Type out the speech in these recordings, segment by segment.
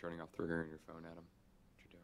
you're turning off the ringer on your phone, Adam. What you're doing.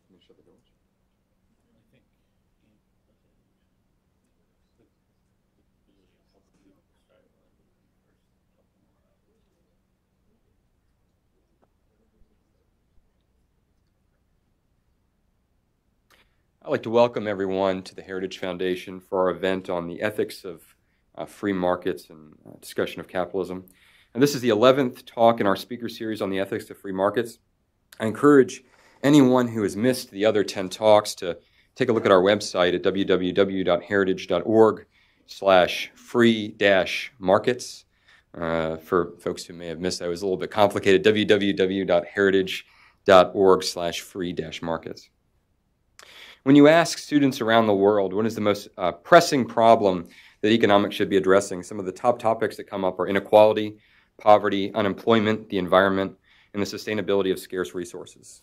Can you shut the doors? I'd like to welcome everyone to the Heritage Foundation for our event on the ethics of free markets and discussion of capitalism. And this is the 11th talk in our speaker series on the ethics of free markets. I encourage anyone who has missed the other 10 talks to take a look at our website at www.heritage.org/free-markets. For folks who may have missed that, it was a little bit complicated, www.heritage.org/free-markets. When you ask students around the world what is the most pressing problem that economics should be addressing, some of the top topics that come up are inequality, poverty, unemployment, the environment, and the sustainability of scarce resources.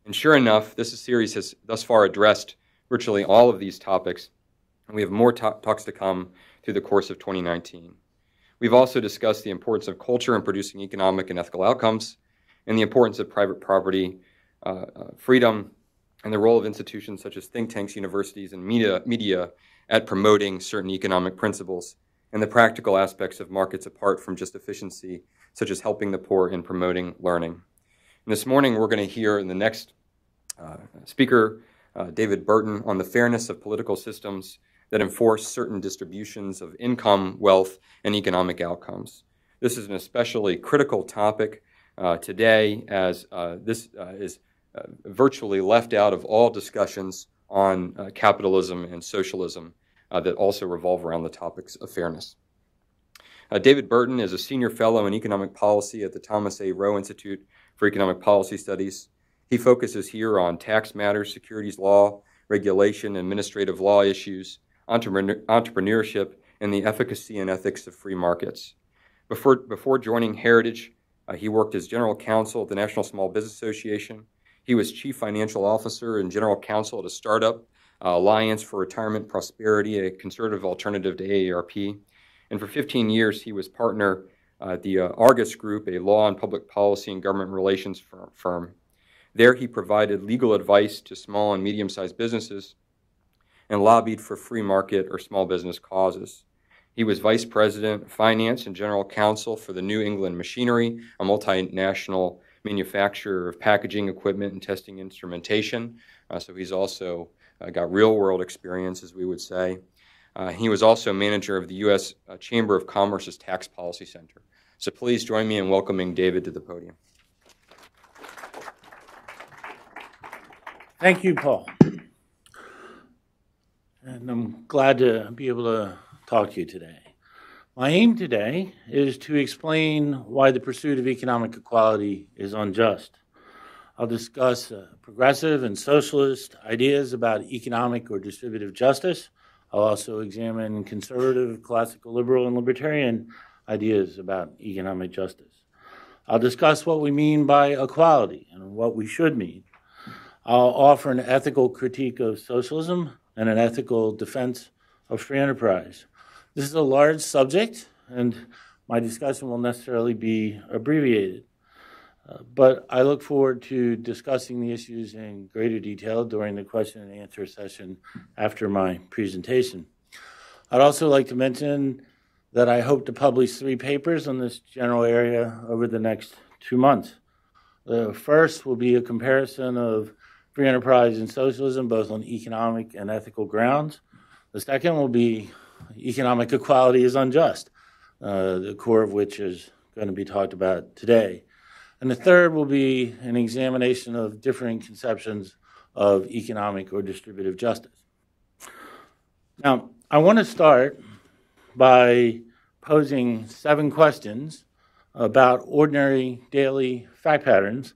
And sure enough, this series has thus far addressed virtually all of these topics, and we have more talks to come through the course of 2019. We've also discussed the importance of culture in producing economic and ethical outcomes, and the importance of private property, freedom, and the role of institutions such as think tanks, universities, and media at promoting certain economic principles, and the practical aspects of markets apart from just efficiency, such as helping the poor and promoting learning. And this morning, we're going to hear in the next speaker, David Burton, on the fairness of political systems that enforce certain distributions of income, wealth, and economic outcomes. This is an especially critical topic today, as this is virtually left out of all discussions on capitalism and socialism that also revolve around the topics of fairness. David Burton is a senior fellow in economic policy at the Thomas A. Rowe Institute for Economic Policy Studies. He focuses here on tax matters, securities law, regulation, administrative law issues, entrepreneurship, and the efficacy and ethics of free markets. Before joining Heritage, he worked as general counsel at the National Small Business Association. He was chief financial officer and general counsel at a startup, Alliance for Retirement Prosperity, a conservative alternative to AARP. And for 15 years, he was partner at the Argus Group, a law and public policy and government relations firm. There, he provided legal advice to small and medium-sized businesses and lobbied for free market or small business causes. He was vice president of finance and general counsel for the New England Machinery, a multinational manufacturer of packaging equipment and testing instrumentation. So he's also got real-world experience, as we would say. He was also manager of the U.S. Chamber of Commerce's Tax Policy Center. So please join me in welcoming David to the podium. Thank you, Paul. And I'm glad to be able to talk to you today. My aim today is to explain why the pursuit of economic equality is unjust. I'll discuss progressive and socialist ideas about economic or distributive justice. I'll also examine conservative, classical liberal, and libertarian ideas about economic justice. I'll discuss what we mean by equality and what we should mean. I'll offer an ethical critique of socialism and an ethical defense of free enterprise. This is a large subject, and my discussion will necessarily be abbreviated. But I look forward to discussing the issues in greater detail during the question and answer session after my presentation. I'd also like to mention that I hope to publish 3 papers on this general area over the next 2 months. The first will be a comparison of free enterprise and socialism, both on economic and ethical grounds. The second will be economic equality is unjust, the core of which is going to be talked about today. And the third will be an examination of differing conceptions of economic or distributive justice. Now, I want to start by posing 7 questions about ordinary daily fact patterns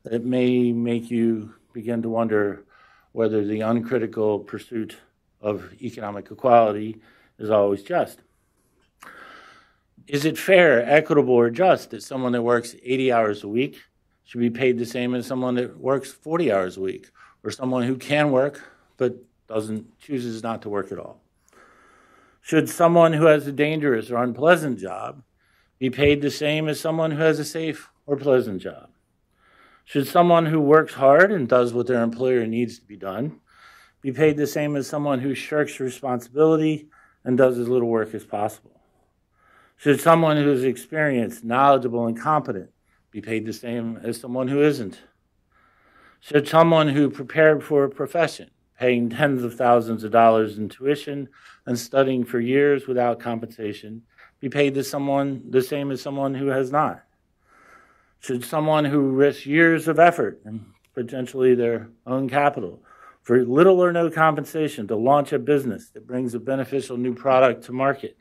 that may make you begin to wonder whether the uncritical pursuit of economic equality is always just. Is it fair, equitable, or just that someone that works 80 hours a week should be paid the same as someone that works 40 hours a week, or someone who can work but chooses not to work at all? Should someone who has a dangerous or unpleasant job be paid the same as someone who has a safe or pleasant job? Should someone who works hard and does what their employer needs to be done be paid the same as someone who shirks responsibility and does as little work as possible? Should someone who is experienced, knowledgeable, and competent be paid the same as someone who isn't? Should someone who prepared for a profession, paying tens of thousands of dollars in tuition and studying for years without compensation, be paid the same as someone who has not? Should someone who risks years of effort and potentially their own capital for little or no compensation to launch a business that brings a beneficial new product to market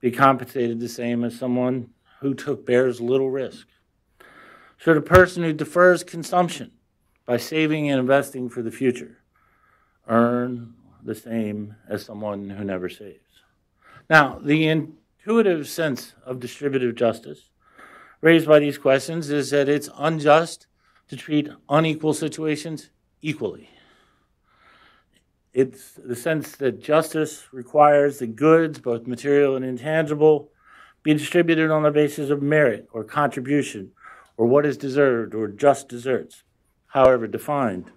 be compensated the same as someone who bears little risk? Should a person who defers consumption by saving and investing for the future earn the same as someone who never saves? Now, the intuitive sense of distributive justice raised by these questions is that it's unjust to treat unequal situations equally. It's the sense that justice requires that goods, both material and intangible, be distributed on the basis of merit or contribution or what is deserved or just deserts, however defined.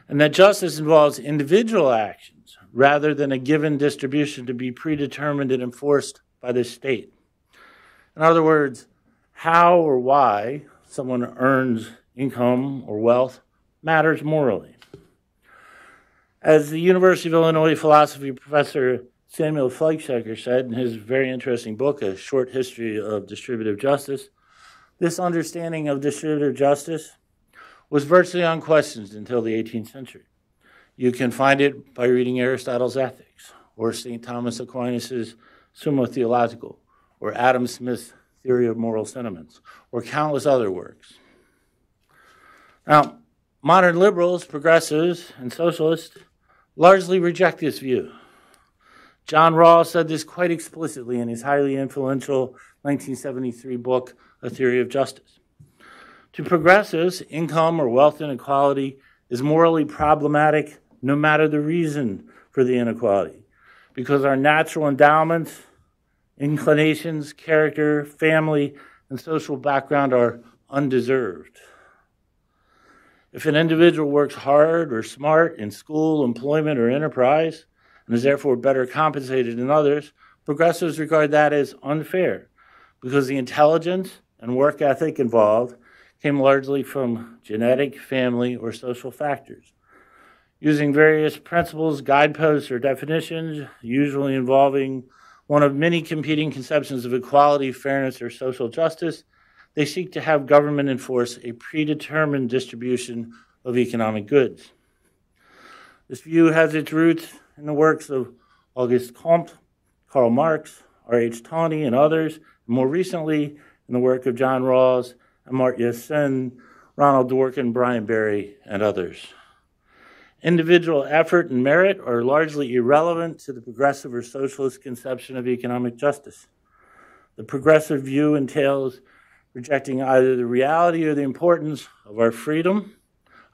And that justice involves individual actions rather than a given distribution to be predetermined and enforced by the state. In other words, how or why someone earns income or wealth matters morally. As the University of Illinois philosophy professor Samuel Fleischaker said in his very interesting book, A Short History of Distributive Justice, this understanding of distributive justice was virtually unquestioned until the 18th century. You can find it by reading Aristotle's Ethics, or St. Thomas Aquinas' Summa Theologica, or Adam Smith's Theory of Moral Sentiments, or countless other works. Now, modern liberals, progressives, and socialists largely reject this view. John Rawls said this quite explicitly in his highly influential 1973 book, A Theory of Justice. To progressives, income or wealth inequality is morally problematic no matter the reason for the inequality, because our natural endowments, inclinations, character, family, and social background are undeserved. If an individual works hard or smart in school, employment, or enterprise, and is therefore better compensated than others, progressives regard that as unfair because the intelligence and work ethic involved came largely from genetic, family, or social factors. Using various principles, guideposts, or definitions, usually involving one of many competing conceptions of equality, fairness, or social justice, they seek to have government enforce a predetermined distribution of economic goods. This view has its roots in the works of Auguste Comte, Karl Marx, R.H. Tawney, and others, and more recently in the work of John Rawls, Amartya Sen, Ronald Dworkin, Brian Barry, and others. Individual effort and merit are largely irrelevant to the progressive or socialist conception of economic justice. The progressive view entails rejecting either the reality or the importance of our freedom,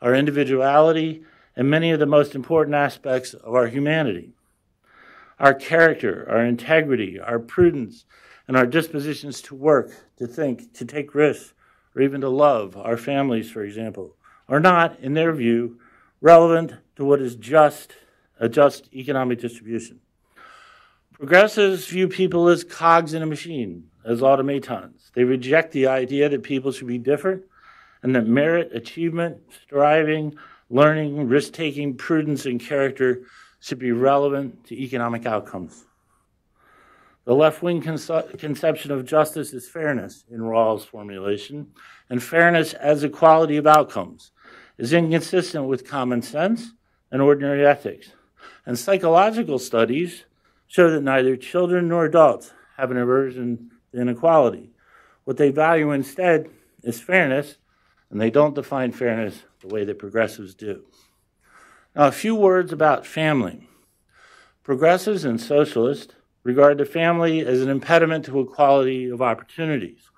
our individuality, and many of the most important aspects of our humanity. Our character, our integrity, our prudence, and our dispositions to work, to think, to take risks, or even to love our families, for example, are not, in their view, relevant to what is a just economic distribution. Progressives view people as cogs in a machine, as automatons. They reject the idea that people should be different and that merit, achievement, striving, learning, risk-taking, prudence, and character should be relevant to economic outcomes. The left-wing conception of justice is fairness in Rawls' formulation, and fairness as equality of outcomes is inconsistent with common sense and ordinary ethics. And psychological studies show that neither children nor adults have an aversion to inequality. What they value instead is fairness, and they don't define fairness the way that progressives do. Now, a few words about family. Progressives and socialists regard the family as an impediment to equality of opportunities.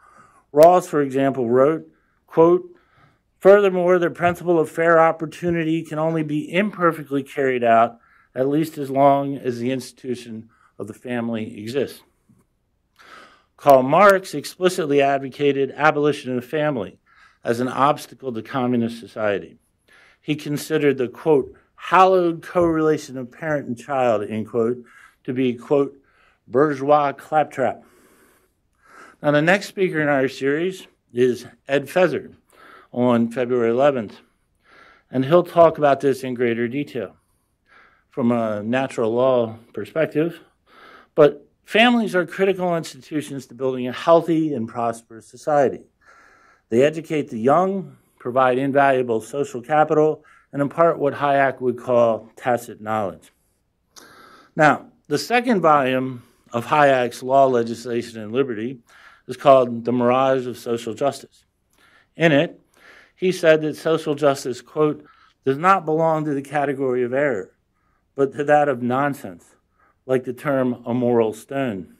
Rawls, for example, wrote, quote, "Furthermore, the principle of fair opportunity can only be imperfectly carried out at least as long as the institution of the family exists." Karl Marx explicitly advocated abolition of the family as an obstacle to communist society. He considered the, quote, "hallowed correlation of parent and child," end quote, to be, quote, "bourgeois claptrap." Now, the next speaker in our series is Ed Feser on February 11th, and he'll talk about this in greater detail from a natural law perspective. But families are critical institutions to building a healthy and prosperous society. They educate the young, provide invaluable social capital, and impart what Hayek would call tacit knowledge. Now, the second volume of Hayek's Law, Legislation, and Liberty is called The Mirage of Social Justice. In it, he said that social justice, quote, "does not belong to the category of error, but to that of nonsense, like the term a moral stone."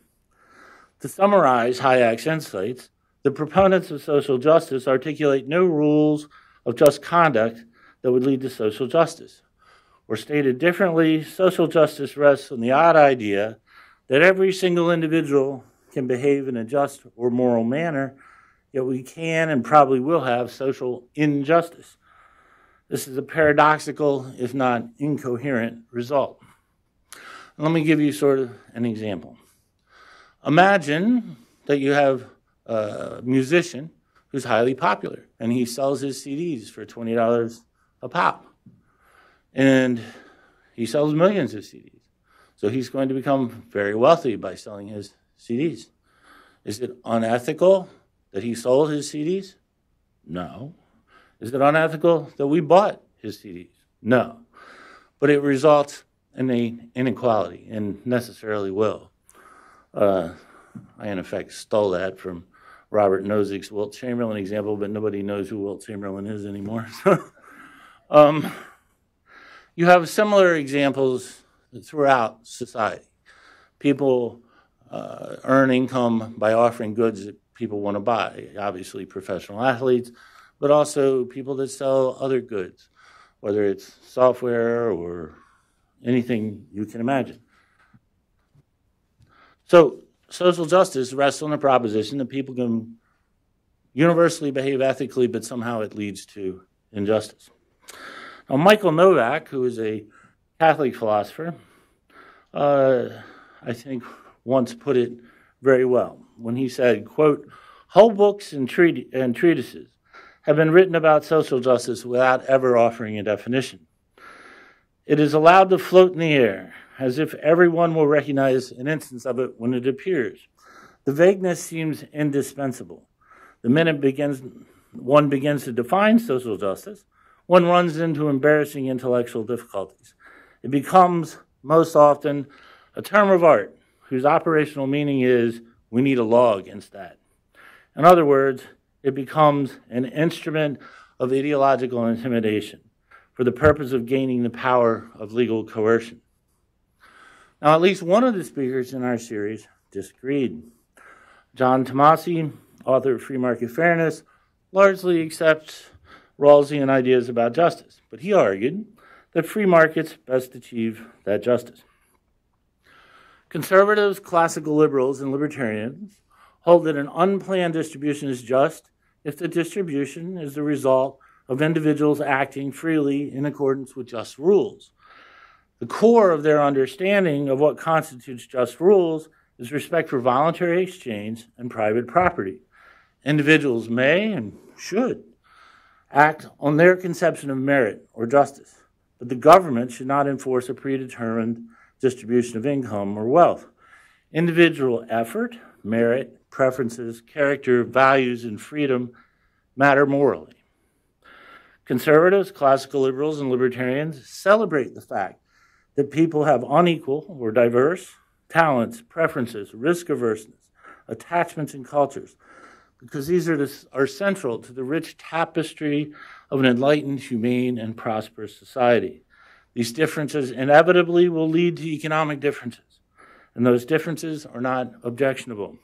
To summarize Hayek's insights, the proponents of social justice articulate no rules of just conduct that would lead to social justice. Or stated differently, social justice rests on the odd idea that every single individual can behave in a just or moral manner, yet we can and probably will have social injustice. This is a paradoxical, if not incoherent, result. Let me give you sort of an example. Imagine that you have a musician who's highly popular, and he sells his CDs for $20 a pop. And he sells millions of CDs. So he's going to become very wealthy by selling his CDs. Is it unethical that he sold his CDs? No. Is it unethical that we bought his CDs? No. But it results in an inequality, and necessarily will. I, in effect, stole that from Robert Nozick's Wilt Chamberlain example, but nobody knows who Wilt Chamberlain is anymore. You have similar examples throughout society. People earn income by offering goods that people want to buy, obviously professional athletes, but also people that sell other goods, whether it's software or anything you can imagine. So social justice rests on the proposition that people can universally behave ethically, but somehow it leads to injustice. Now, Michael Novak, who is a Catholic philosopher, I think once put it very well when he said, quote, "Whole books and treatises have been written about social justice without ever offering a definition. It is allowed to float in the air, as if everyone will recognize an instance of it when it appears. The vagueness seems indispensable. The minute one begins to define social justice, one runs into embarrassing intellectual difficulties. It becomes, most often, a term of art whose operational meaning is, we need a law against that. In other words, it becomes an instrument of ideological intimidation for the purpose of gaining the power of legal coercion." Now, at least one of the speakers in our series disagreed. John Tomasi, author of Free Market Fairness, largely accepts Rawlsian ideas about justice, but he argued that free markets best achieve that justice. Conservatives, classical liberals, and libertarians hold that an unplanned distribution is just if the distribution is the result of individuals acting freely in accordance with just rules. The core of their understanding of what constitutes just rules is respect for voluntary exchange and private property. Individuals may and should act on their conception of merit or justice, but the government should not enforce a predetermined distribution of income or wealth. Individual effort, merit, preferences, character, values, and freedom matter morally. Conservatives, classical liberals, and libertarians celebrate the fact that people have unequal or diverse talents, preferences, risk averseness, attachments, and cultures, because these are central to the rich tapestry of an enlightened, humane, and prosperous society. These differences inevitably will lead to economic differences, and those differences are not objectionable.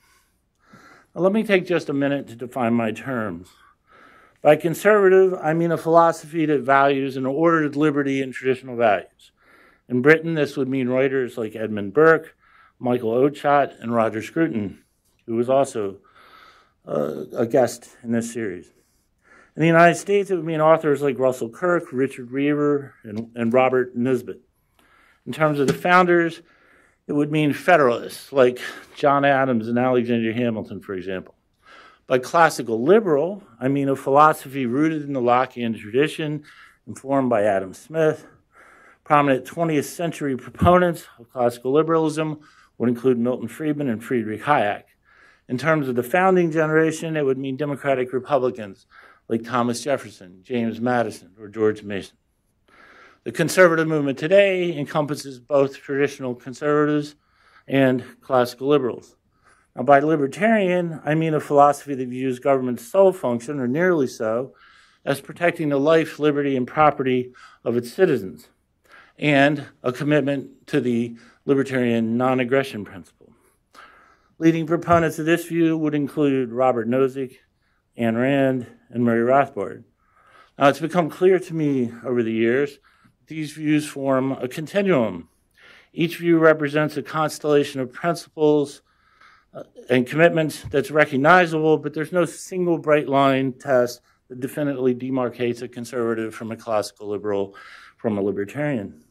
Now, let me take just a minute to define my terms. By conservative, I mean a philosophy that values an ordered liberty and traditional values. In Britain, this would mean writers like Edmund Burke, Michael Oakeshott, and Roger Scruton, who was also a guest in this series. In the United States, it would mean authors like Russell Kirk, Richard Reaver, and Robert Nisbet. In terms of the founders, it would mean federalists like John Adams and Alexander Hamilton, for example. By classical liberal, I mean a philosophy rooted in the Lockean tradition, informed by Adam Smith. Prominent 20th century proponents of classical liberalism would include Milton Friedman and Friedrich Hayek. In terms of the founding generation, it would mean democratic Republicans like Thomas Jefferson, James Madison, or George Mason. The conservative movement today encompasses both traditional conservatives and classical liberals. Now, by libertarian, I mean a philosophy that views government's sole function, or nearly so, as protecting the life, liberty, and property of its citizens, and a commitment to the libertarian non-aggression principle. Leading proponents of this view would include Robert Nozick, Ayn Rand, and Murray Rothbard. Now, it's become clear to me over the years these views form a continuum. Each view represents a constellation of principles and commitments that's recognizable, but there's no single bright line test that definitively demarcates a conservative from a classical liberal from a libertarian.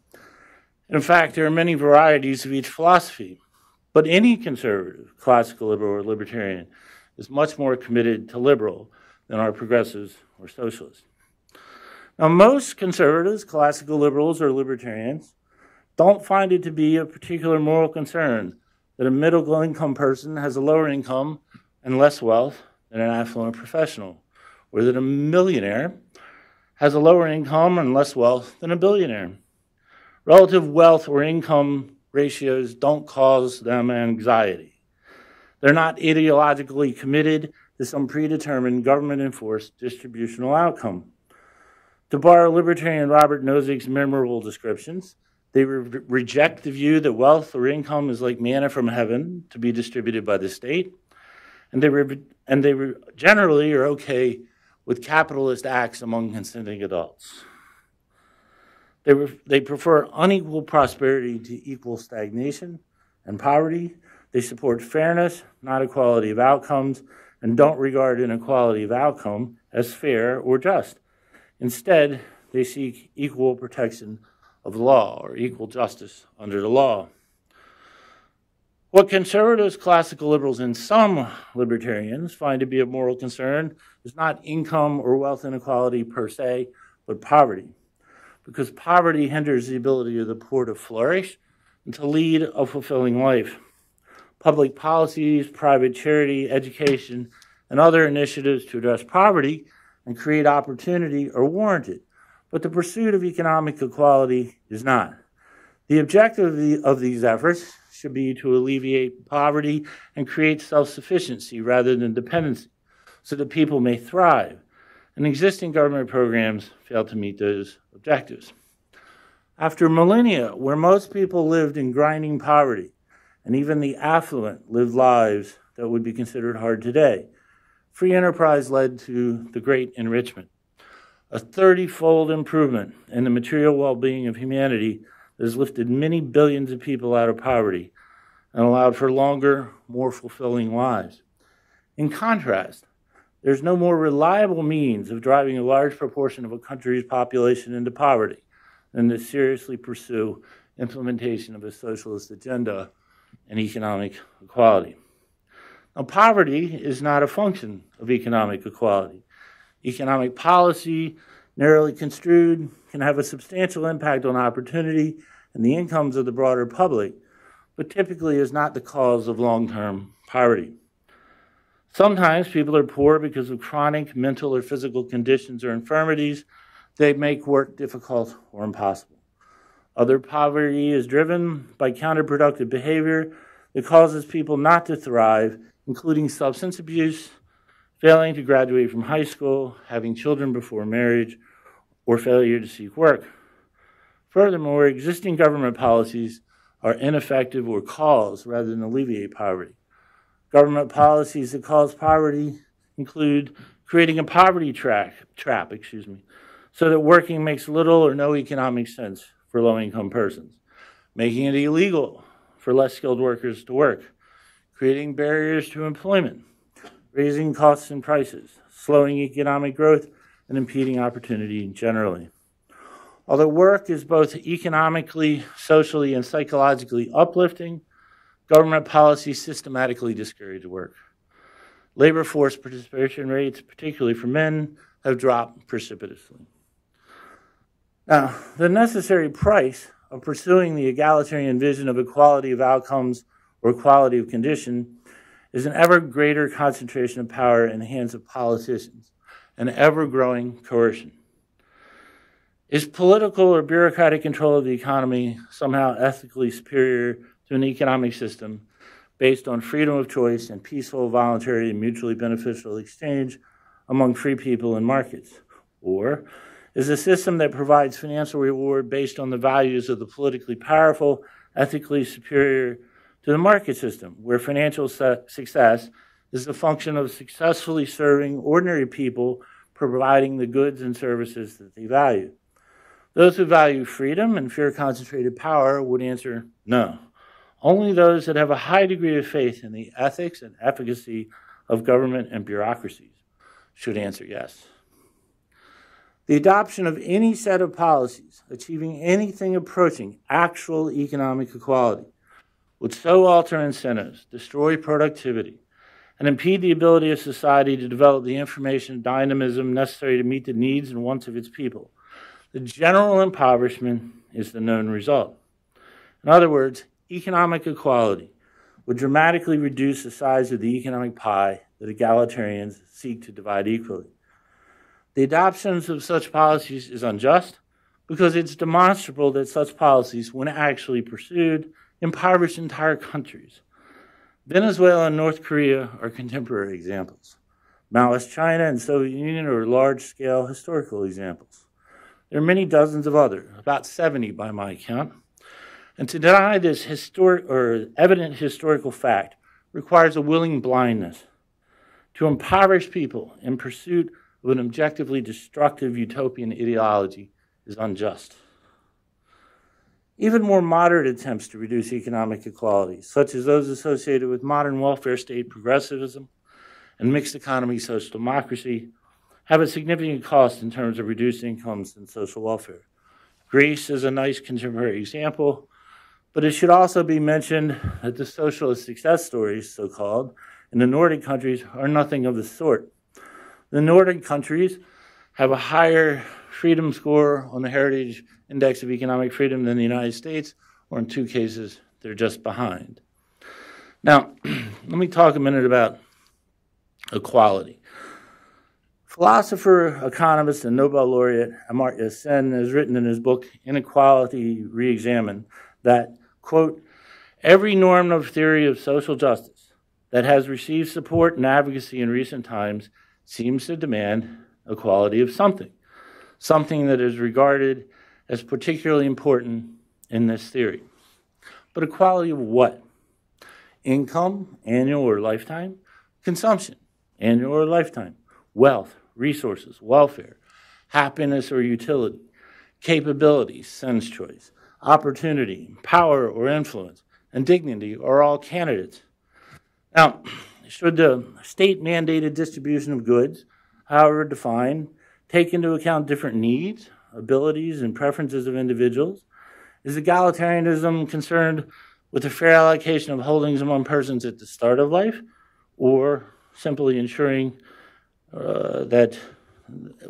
In fact, there are many varieties of each philosophy, but any conservative, classical liberal, or libertarian is much more committed to liberal than are progressives or socialists. Now, most conservatives, classical liberals, or libertarians don't find it to be a particular moral concern that a middle-income person has a lower income and less wealth than an affluent professional, or that a millionaire has a lower income and less wealth than a billionaire. Relative wealth or income ratios don't cause them anxiety. They're not ideologically committed to some predetermined government-enforced distributional outcome. To borrow libertarian Robert Nozick's memorable descriptions, they reject the view that wealth or income is like manna from heaven to be distributed by the state, and they generally are okay with capitalist acts among consenting adults. They prefer unequal prosperity to equal stagnation and poverty. They support fairness, not equality of outcomes, and don't regard inequality of outcome as fair or just. Instead, they seek equal protection of the law, or equal justice under the law. What conservatives, classical liberals, and some libertarians find to be of moral concern is not income or wealth inequality per se, but poverty. Because poverty hinders the ability of the poor to flourish and to lead a fulfilling life. Public policies, private charity, education, and other initiatives to address poverty and create opportunity are warranted, but the pursuit of economic equality is not. The objective of these efforts should be to alleviate poverty and create self-sufficiency rather than dependency, so that people may thrive, and existing government programs fail to meet those objectives. After millennia, where most people lived in grinding poverty, and even the affluent lived lives that would be considered hard today, free enterprise led to the great enrichment, a 30-fold improvement in the material well-being of humanity that has lifted many billions of people out of poverty and allowed for longer, more fulfilling lives. In contrast, there's no more reliable means of driving a large proportion of a country's population into poverty than to seriously pursue implementation of a socialist agenda and economic equality. Now, poverty is not a function of economic equality. Economic policy, narrowly construed, can have a substantial impact on opportunity and the incomes of the broader public, but typically is not the cause of long-term poverty. Sometimes people are poor because of chronic mental or physical conditions or infirmities that make work difficult or impossible. Other poverty is driven by counterproductive behavior that causes people not to thrive, including substance abuse, failing to graduate from high school, having children before marriage, or failure to seek work. Furthermore, existing government policies are ineffective or cause rather than alleviate poverty. Government policies that cause poverty include creating a poverty trap, so that working makes little or no economic sense for low-income persons, making it illegal for less skilled workers to work, creating barriers to employment, raising costs and prices, slowing economic growth, and impeding opportunity generally. Although work is both economically, socially, and psychologically uplifting, government policies systematically discourage work. Labor force participation rates, particularly for men, have dropped precipitously. Now, the necessary price of pursuing the egalitarian vision of equality of outcomes or equality of condition is an ever greater concentration of power in the hands of politicians, an ever-growing coercion. Is political or bureaucratic control of the economy somehow ethically superior to an economic system based on freedom of choice and peaceful, voluntary, and mutually beneficial exchange among free people in markets? Or is a system that provides financial reward based on the values of the politically powerful ethically superior to the market system, where financial success is a function of successfully serving ordinary people providing the goods and services that they value? Those who value freedom and fear concentrated power would answer no. Only those that have a high degree of faith in the ethics and efficacy of government and bureaucracies should answer yes. The adoption of any set of policies achieving anything approaching actual economic equality would so alter incentives, destroy productivity, and impede the ability of society to develop the information and dynamism necessary to meet the needs and wants of its people. The general impoverishment is the known result. In other words, economic equality would dramatically reduce the size of the economic pie that egalitarians seek to divide equally. The adoption of such policies is unjust because it's demonstrable that such policies, when actually pursued, impoverish entire countries. Venezuela and North Korea are contemporary examples. Maoist China and Soviet Union are large-scale historical examples. There are many dozens of others, about 70 by my count. And to deny this evident historical fact requires a willing blindness. To impoverish people in pursuit of an objectively destructive utopian ideology is unjust. Even more moderate attempts to reduce economic equality, such as those associated with modern welfare state progressivism and mixed economy social democracy, have a significant cost in terms of reduced incomes and social welfare. Greece is a nice contemporary example, but it should also be mentioned that the socialist success stories, so-called, in the Nordic countries are nothing of the sort. The Nordic countries have a higher freedom score on the Heritage Index of Economic Freedom than the United States, or in 2 cases, they're just behind. Now, let me talk a minute about equality. Philosopher, economist, and Nobel laureate Amartya Sen has written in his book, Inequality Reexamined, that, quote, every normative theory of social justice that has received support and advocacy in recent times seems to demand equality of something that is regarded as particularly important in this theory. But equality of what? Income, annual or lifetime? Consumption, annual or lifetime? Wealth, resources, welfare, happiness or utility, capability, sense choice, opportunity, power or influence, and dignity are all candidates. Now, should the state-mandated distribution of goods, however defined, take into account different needs, abilities, and preferences of individuals? Is egalitarianism concerned with the fair allocation of holdings among persons at the start of life, or simply ensuring that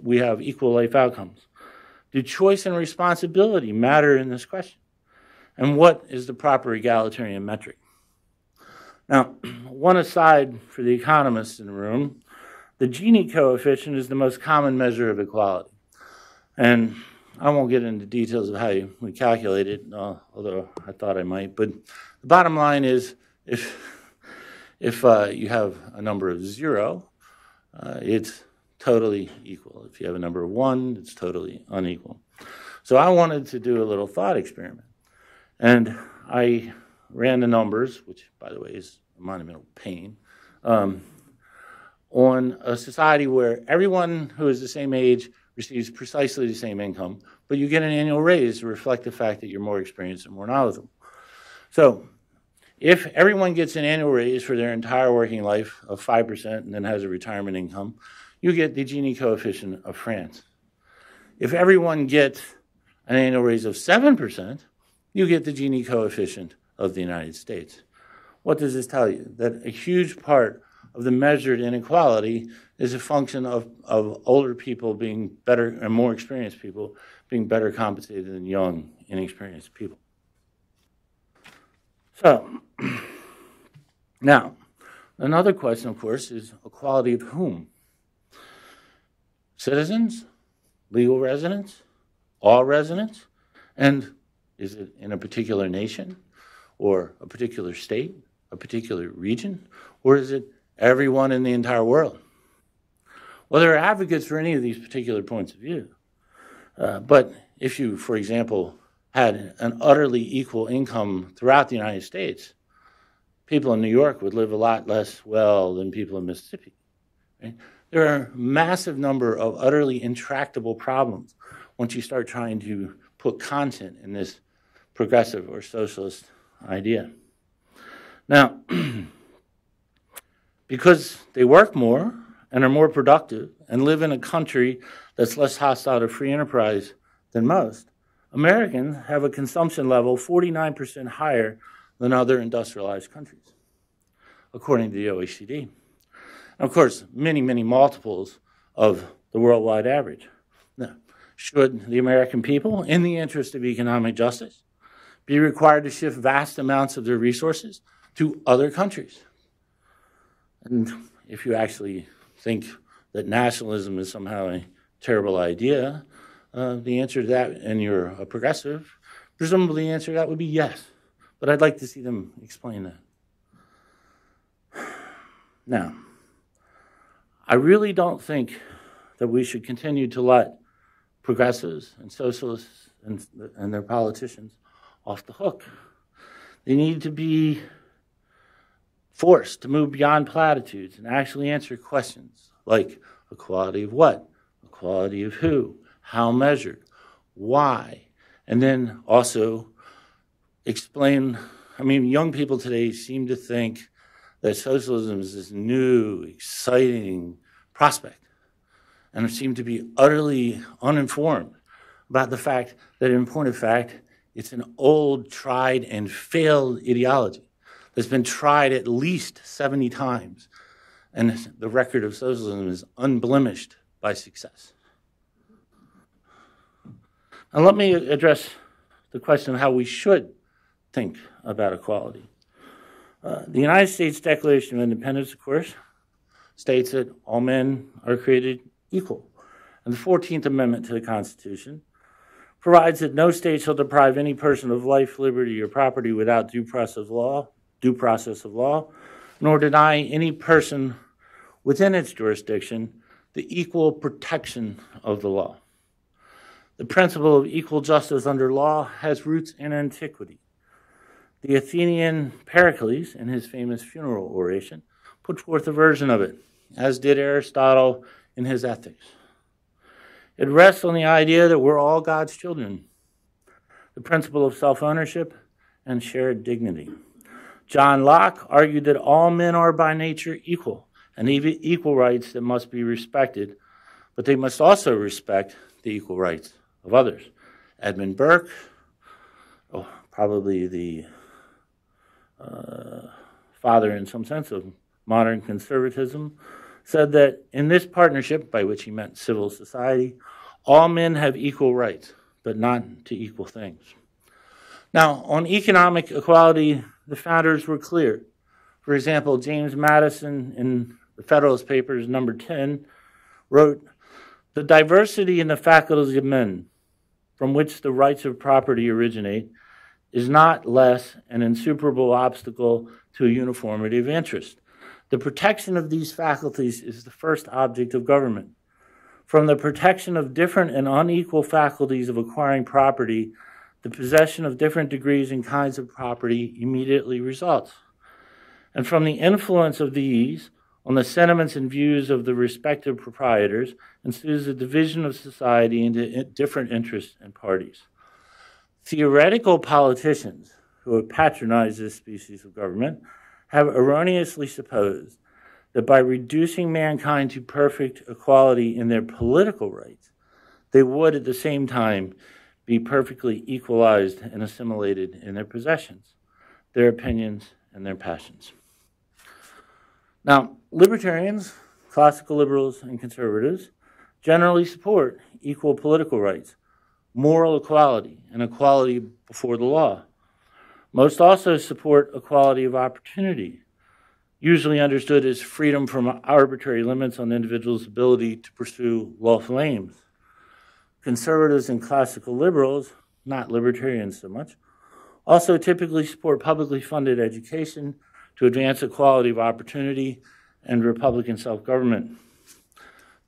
we have equal life outcomes? Do choice and responsibility matter in this question? And what is the proper egalitarian metric? Now, one aside for the economists in the room, the Gini coefficient is the most common measure of equality. And I won't get into details of how we calculate it, although I thought I might. But the bottom line is if you have a number of 0, it's totally equal. If you have a number of 1, it's totally unequal. So I wanted to do a little thought experiment. And I ran the numbers, which, by the way, is a monumental pain, on a society where everyone who is the same age receives precisely the same income, but you get an annual raise to reflect the fact that you're more experienced and more knowledgeable. So if everyone gets an annual raise for their entire working life of 5% and then has a retirement income, you get the Gini coefficient of France. If everyone gets an annual raise of 7%, you get the Gini coefficient of the United States. What does this tell you? That a huge part of the measured inequality is a function of older people being better and more experienced people being better compensated than young, inexperienced people. So, now, another question, of course, is equality of whom? Citizens? Legal residents? All residents? And is it in a particular nation or a particular state, a particular region, or is it everyone in the entire world? Well, there are advocates for any of these particular points of view. But if you, for example, had an utterly equal income throughout the United States, people in New York would live a lot less well than people in Mississippi. Right? There are a massive number of utterly intractable problems once you start trying to put content in this progressive or socialist idea. Now, because they work more and are more productive and live in a country that's less hostile to free enterprise than most, Americans have a consumption level 49% higher than other industrialized countries, according to the OECD. And of course, many, many multiples of the worldwide average. Now, should the American people, in the interest of economic justice, be required to shift vast amounts of their resources to other countries? And if you actually think that nationalism is somehow a terrible idea, the answer to that, and you're a progressive, presumably the answer to that would be yes. But I'd like to see them explain that. Now, I really don't think that we should continue to let progressives and socialists and their politicians off the hook. They need to be forced to move beyond platitudes and actually answer questions like equality of what, equality of who, how measured, why, and then also explain. I mean, young people today seem to think that socialism is this new, exciting prospect, and seem to be utterly uninformed about the fact that, in point of fact, it's an old, tried, and failed ideology that's been tried at least 70 times, and the record of socialism is unblemished by success. Now let me address the question of how we should think about equality. The United States Declaration of Independence, of course, states that all men are created equal. And the 14th Amendment to the Constitution provides that no state shall deprive any person of life, liberty, or property without due process of law, nor deny any person within its jurisdiction the equal protection of the law. The principle of equal justice under law has roots in antiquity. The Athenian Pericles, in his famous funeral oration, put forth a version of it, as did Aristotle in his Ethics. It rests on the idea that we're all God's children, the principle of self-ownership and shared dignity. John Locke argued that all men are by nature equal, and equal rights that must be respected, but they must also respect the equal rights of others. Edmund Burke, probably the father in some sense of modern conservatism, said that in this partnership, by which he meant civil society, all men have equal rights, but not to equal things. Now, on economic equality, the founders were clear. For example, James Madison in the Federalist Papers, number 10, wrote, "The diversity in the faculties of men, from which the rights of property originate, is not less an insuperable obstacle to a uniformity of interest. The protection of these faculties is the first object of government. From the protection of different and unequal faculties of acquiring property, the possession of different degrees and kinds of property immediately results. And from the influence of these on the sentiments and views of the respective proprietors ensues a division of society into different interests and parties. Theoretical politicians who have patronized this species of government have erroneously supposed that by reducing mankind to perfect equality in their political rights, they would at the same time be perfectly equalized and assimilated in their possessions, their opinions, and their passions." Now, libertarians, classical liberals, and conservatives generally support equal political rights, moral equality, and equality before the law. Most also support equality of opportunity, usually understood as freedom from arbitrary limits on the individual's ability to pursue lawful aims. Conservatives and classical liberals, not libertarians so much, also typically support publicly funded education to advance equality of opportunity and Republican self-government.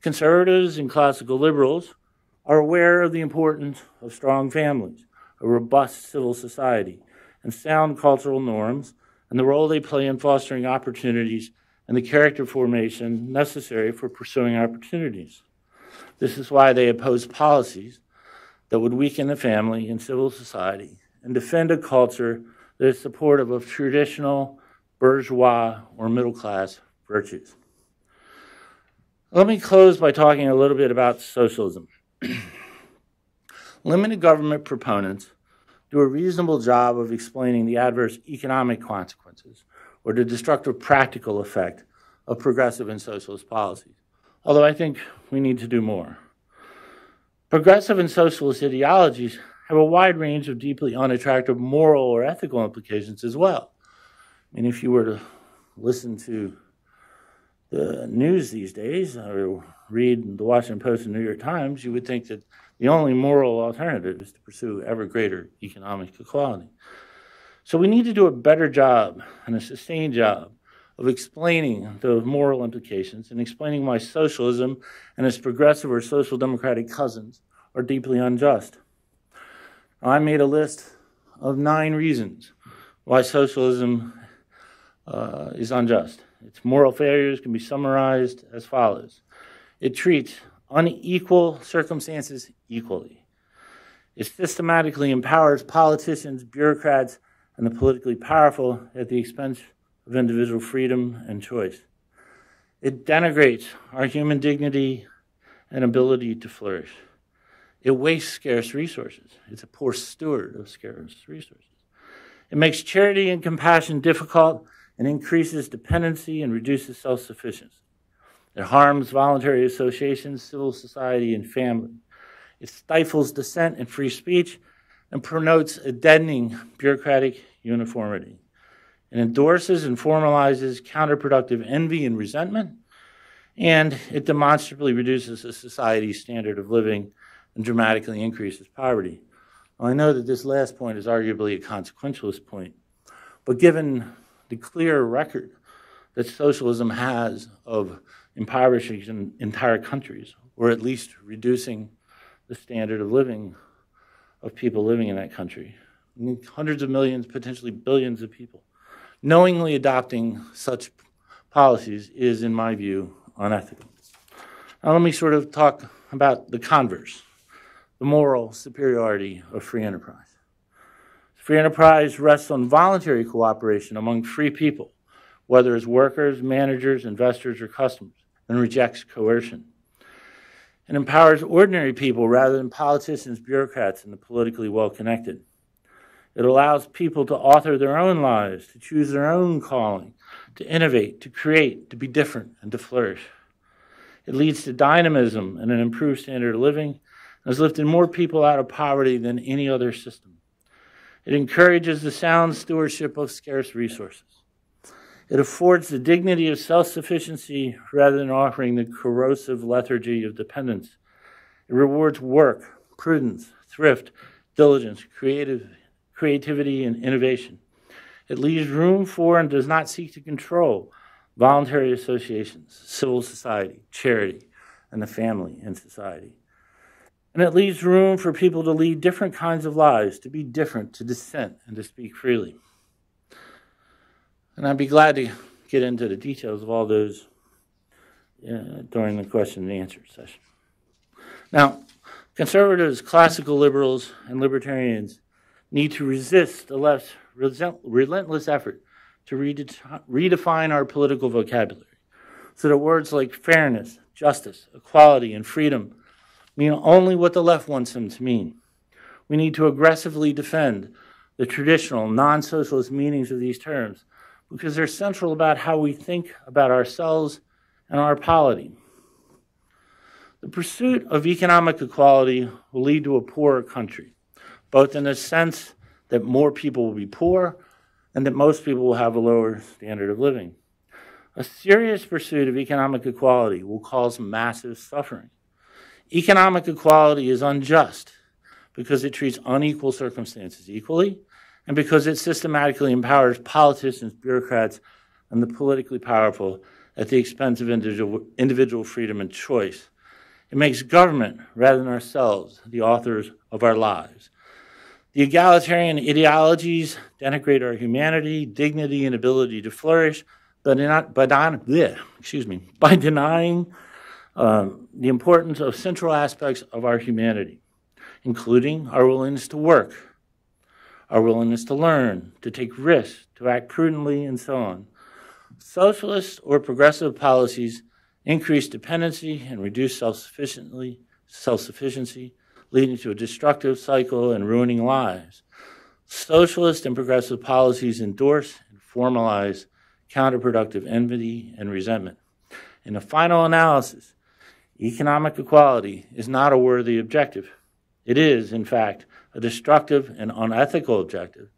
Conservatives and classical liberals are aware of the importance of strong families, a robust civil society, and sound cultural norms, and the role they play in fostering opportunities and the character formation necessary for pursuing opportunities. This is why they oppose policies that would weaken the family and civil society and defend a culture that is supportive of traditional bourgeois or middle-class virtues. Let me close by talking a little bit about socialism. Limited government proponents do a reasonable job of explaining the adverse economic consequences or the destructive practical effect of progressive and socialist policies, although I think we need to do more. Progressive and socialist ideologies have a wide range of deeply unattractive moral or ethical implications as well. I mean, if you were to listen to the news these days or read the Washington Post and New York Times, you would think that the only moral alternative is to pursue ever greater economic equality. So we need to do a better job and a sustained job of explaining the moral implications and explaining why socialism and its progressive or social democratic cousins are deeply unjust. I made a list of 9 reasons why socialism is unjust. Its moral failures can be summarized as follows. It treats unequal circumstances equally. It systematically empowers politicians, bureaucrats, and the politically powerful at the expense of individual freedom and choice. It denigrates our human dignity and ability to flourish. It wastes scarce resources. It's a poor steward of scarce resources. It makes charity and compassion difficult and increases dependency and reduces self-sufficiency. It harms voluntary associations, civil society, and family. It stifles dissent and free speech and promotes a deadening bureaucratic uniformity. It endorses and formalizes counterproductive envy and resentment, and it demonstrably reduces a society's standard of living and dramatically increases poverty. Well, I know that this last point is arguably a consequentialist point, but given the clear record that socialism has of impoverishing entire countries, or at least reducing the standard of living of people living in that country, hundreds of millions, potentially billions of people, knowingly adopting such policies is, in my view, unethical. Now let me sort of talk about the converse, the moral superiority of free enterprise. Free enterprise rests on voluntary cooperation among free people, whether as workers, managers, investors, or customers, and rejects coercion. It empowers ordinary people rather than politicians, bureaucrats, and the politically well-connected. It allows people to author their own lives, to choose their own calling, to innovate, to create, to be different, and to flourish. It leads to dynamism and an improved standard of living, and has lifted more people out of poverty than any other system. It encourages the sound stewardship of scarce resources. It affords the dignity of self-sufficiency rather than offering the corrosive lethargy of dependence. It rewards work, prudence, thrift, diligence, creativity, and innovation. It leaves room for and does not seek to control voluntary associations, civil society, charity, and the family and society. And it leaves room for people to lead different kinds of lives, to be different, to dissent, and to speak freely. And I'd be glad to get into the details of all those during the question and answer session. Now, conservatives, classical liberals, and libertarians need to resist the left's relentless effort to redefine our political vocabulary so that words like fairness, justice, equality, and freedom mean only what the left wants them to mean. We need to aggressively defend the traditional non-socialist meanings of these terms because they're central about how we think about ourselves and our polity. The pursuit of economic equality will lead to a poorer country, both in the sense that more people will be poor and that most people will have a lower standard of living. A serious pursuit of economic equality will cause massive suffering. Economic equality is unjust because it treats unequal circumstances equally and because it systematically empowers politicians, bureaucrats, and the politically powerful at the expense of individual freedom and choice. It makes government, rather than ourselves, the authors of our lives. The egalitarian ideologies denigrate our humanity, dignity, and ability to flourish, by denying the importance of central aspects of our humanity, including our willingness to work, our willingness to learn, to take risks, to act prudently, and so on. Socialist or progressive policies increase dependency and reduce self-sufficiency, leading to a destructive cycle and ruining lives. Socialist and progressive policies endorse and formalize counterproductive envy and resentment. In the final analysis, economic equality is not a worthy objective. It is, in fact, a destructive and unethical objective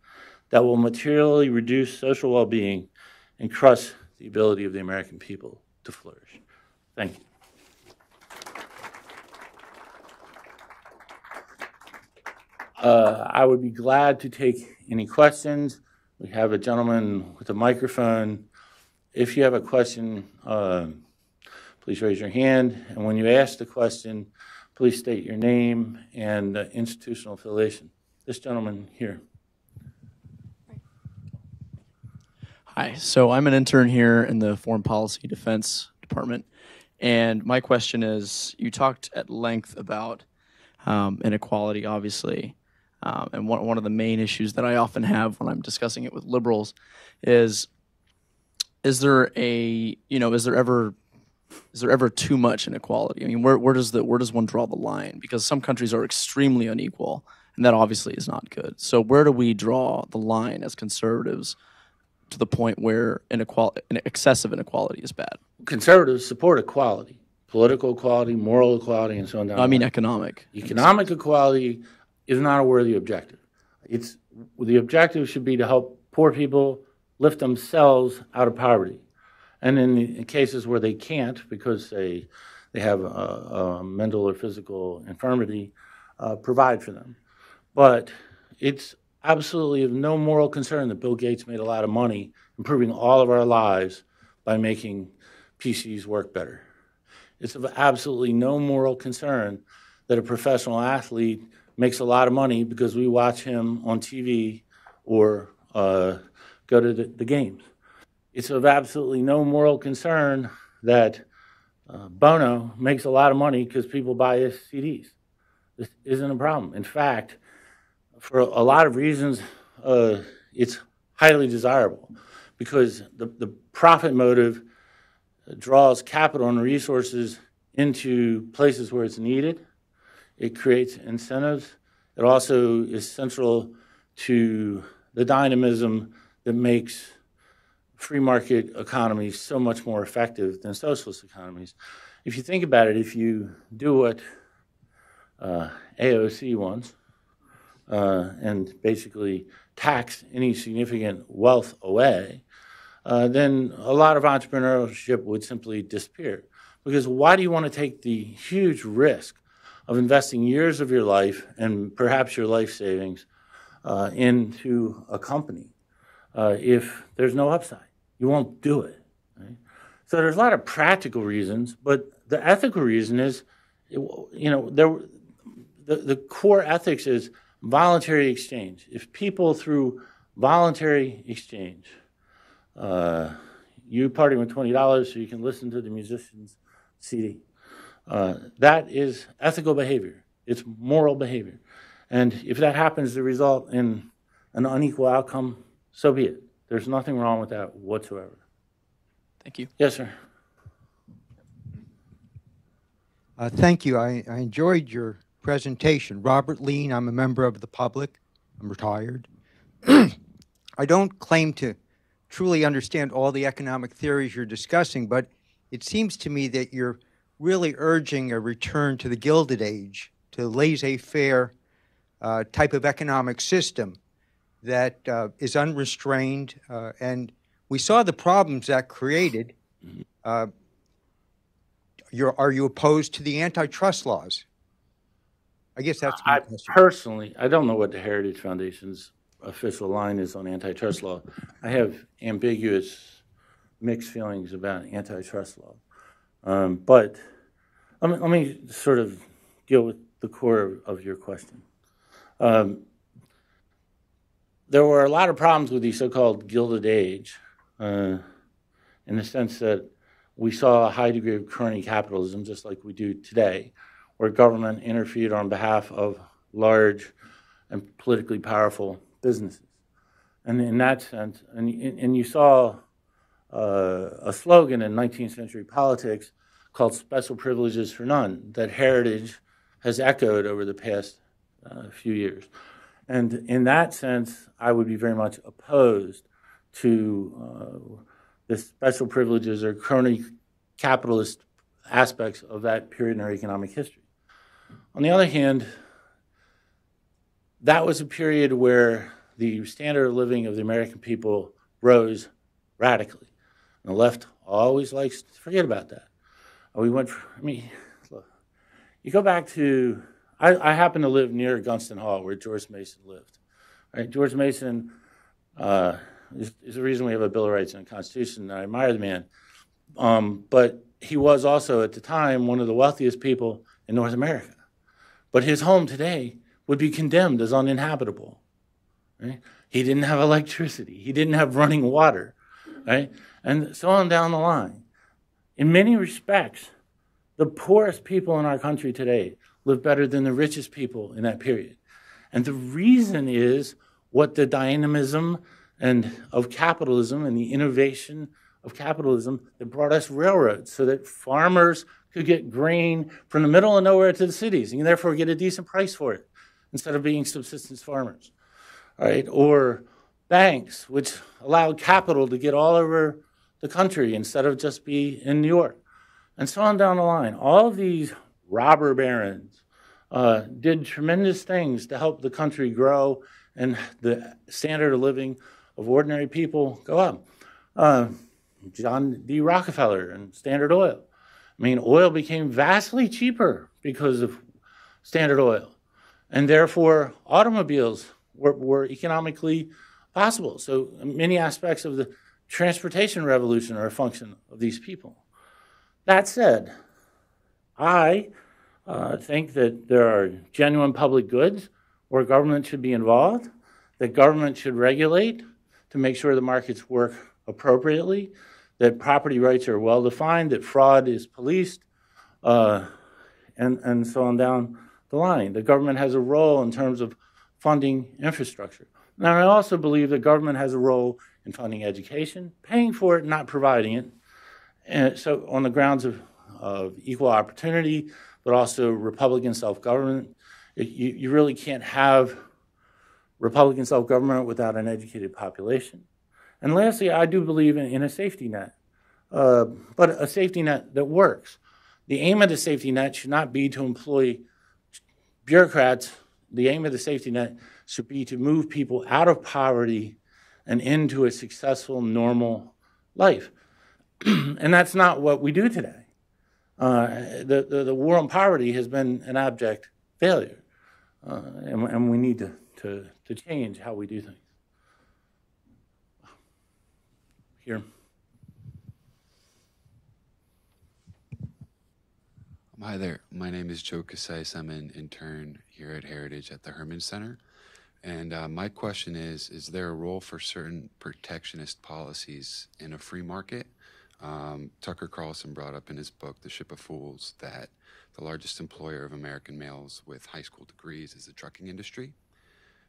that will materially reduce social well-being and crush the ability of the American people to flourish. Thank you. I would be glad to take any questions. We have a gentleman with a microphone. If you have a question, please raise your hand. And when you ask the question, please state your name and institutional affiliation. This gentleman here. Hi, so I'm an intern here in the Foreign Policy Defense Department. And my question is, you talked at length about inequality, obviously. And one of the main issues that I often have when I'm discussing it with liberals is there ever too much inequality? I mean, where does one draw the line? Because some countries are extremely unequal, and that obviously is not good. So where do we draw the line as conservatives to the point where excessive inequality is bad? Conservatives support equality, political equality, moral equality, and so on. I mean economic. Economic equality is not a worthy objective. The objective should be to help poor people lift themselves out of poverty. And in cases where they can't because they have a mental or physical infirmity, provide for them. But it's absolutely of no moral concern that Bill Gates made a lot of money improving all of our lives by making PCs work better. It's of absolutely no moral concern that a professional athlete makes a lot of money because we watch him on TV or go to the games. It's of absolutely no moral concern that Bono makes a lot of money because people buy his CDs. This isn't a problem. In fact, for a lot of reasons, it's highly desirable because the profit motive draws capital and resources into places where it's needed. It creates incentives. It also is central to the dynamism that makes free market economies so much more effective than socialist economies. If you think about it, if you do what AOC wants, and basically tax any significant wealth away, then a lot of entrepreneurship would simply disappear. Because why do you want to take the huge risk of investing years of your life and perhaps your life savings into a company if there's no upside? You won't do it. Right? So there's a lot of practical reasons, but the ethical reason is, the core ethics is voluntary exchange. If people through voluntary exchange, you party with $20 so you can listen to the musician's CD, that is ethical behavior. It's moral behavior. And if that happens to result in an unequal outcome, so be it. There's nothing wrong with that whatsoever. Thank you. Yes, sir. Thank you. I enjoyed your presentation. Robert Lean, I'm a member of the public. I'm retired. I don't claim to truly understand all the economic theories you're discussing, but it seems to me that you're really urging a return to the Gilded Age, to laissez-faire type of economic system that is unrestrained, and we saw the problems that created. Are you opposed to the antitrust laws? I guess that's my question. Personally, I don't know what the Heritage Foundation's official line is on antitrust law. I have ambiguous, mixed feelings about antitrust law. But let me sort of deal with the core of your question. There were a lot of problems with the so-called Gilded Age in the sense that we saw a high degree of crony capitalism, just like we do today, where government interfered on behalf of large and politically powerful businesses. And in that sense, and you saw a slogan in 19th century politics called special privileges for none that Heritage has echoed over the past few years. And in that sense, I would be very much opposed to the special privileges or crony capitalist aspects of that period in our economic history. On the other hand, that was a period where the standard of living of the American people rose radically. And the left always likes to forget about that. Look, you go back to, I happen to live near Gunston Hall, where George Mason lived. Right? George Mason is the reason we have a Bill of Rights and a Constitution, and I admire the man. But he was also, at the time, one of the wealthiest people in North America. But his home today would be condemned as uninhabitable. Right? He didn't have electricity. He didn't have running water. Right? And so on down the line. In many respects, the poorest people in our country today live better than the richest people in that period. And the reason is what the dynamism of capitalism and the innovation of capitalism that brought us railroads so that farmers could get grain from the middle of nowhere to the cities and therefore get a decent price for it instead of being subsistence farmers. Right? Or banks, which allowed capital to get all over the country instead of just be in New York, and so on down the line. All of these robber barons did tremendous things to help the country grow and the standard of living of ordinary people go up. John D. Rockefeller and Standard Oil. I mean, oil became vastly cheaper because of Standard Oil, and therefore automobiles were economically possible. So many aspects of the transportation revolution are a function of these people. That said, I think that there are genuine public goods where government should be involved, that government should regulate to make sure the markets work appropriately, that property rights are well defined, that fraud is policed, and so on down the line. The government has a role in terms of funding infrastructure. Now, I also believe the government has a role in funding education, paying for it, not providing it. And so on the grounds of equal opportunity, but also Republican self-government, you really can't have Republican self-government without an educated population. And lastly, I do believe in a safety net, but a safety net that works. The aim of the safety net should not be to employ bureaucrats. The aim of the safety net should be to move people out of poverty and into a successful, normal life. And that's not what we do today. The war on poverty has been an abject failure, and we need to change how we do things. Here. Hi there. My name is Joe Casais. I'm an intern here at Heritage at the Herman Center. And my question is there a role for certain protectionist policies in a free market? Tucker Carlson brought up in his book, The Ship of Fools, that the largest employer of American males with high school degrees is the trucking industry.